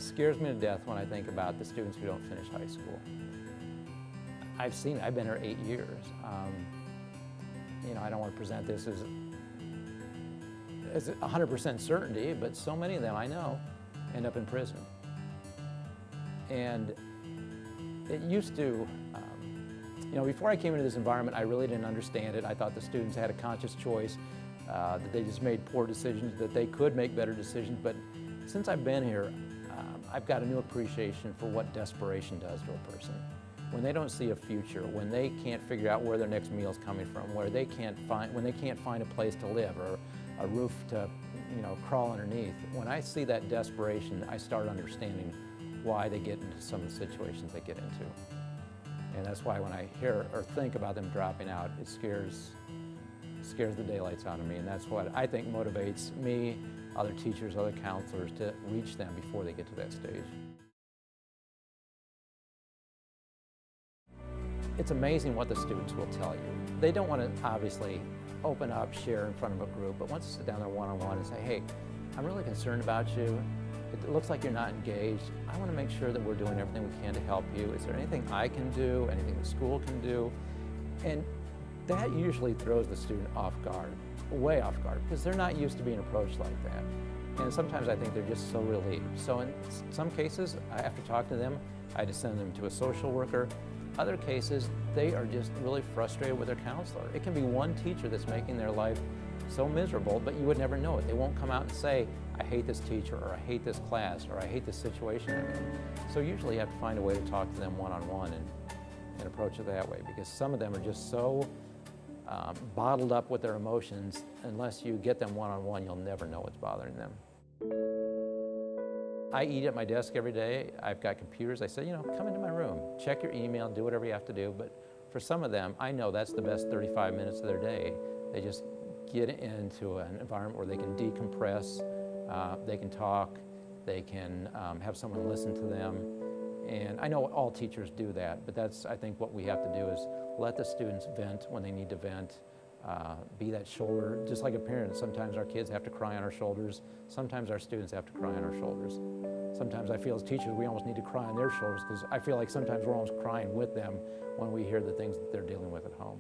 scares me to death when I think about the students who don't finish high school. I've seen it. I've been here 8 years. I don't want to present this as 100% certainty, but so many of them I know end up in prison. And it used to, before I came into this environment, I really didn't understand it. I thought the students had a conscious choice, that they just made poor decisions, that they could make better decisions. But since I've been here, I've got a new appreciation for what desperation does to a person. When they don't see a future, when they can't figure out where their next meal is coming from, when they can't find a place to live or a roof to, crawl underneath. When I see that desperation, I start understanding why they get into some of the situations they get into. And that's why when I hear or think about them dropping out, it scares the daylights out of me. And that's what I think motivates me, other teachers, other counselors to reach them before they get to that stage. It's amazing what the students will tell you. They don't want to obviously open up, share in front of a group, but once you sit down there one-on-one and say, hey, I'm really concerned about you. It looks like you're not engaged. I want to make sure that we're doing everything we can to help you. Is there anything I can do, anything the school can do? And that usually throws the student off guard, way off guard, because they're not used to being approached like that. And sometimes I think they're just so relieved. So in some cases, I have to talk to them. I had to send them to a social worker. Other cases, they are just really frustrated with their counselor. It can be one teacher that's making their life so miserable, but you would never know it. They won't come out and say, I hate this teacher, or I hate this class, or I hate this situation I'm in. So usually you have to find a way to talk to them one-on-one and approach it that way, because some of them are just so bottled up with their emotions. Unless you get them one-on-one, you'll never know what's bothering them. I eat at my desk every day. I've got computers. I say, come into my room, check your email, do whatever you have to do. But for some of them, I know that's the best 35 minutes of their day. They just get into an environment where they can decompress, they can talk, they can have someone listen to them. And I know all teachers do that, but that's, I think, what we have to do is let the students vent when they need to vent. Be that shoulder, just like a parent. Sometimes our kids have to cry on our shoulders. Sometimes our students have to cry on our shoulders. Sometimes I feel as teachers we almost need to cry on their shoulders, because I feel like sometimes we're almost crying with them when we hear the things that they're dealing with at home.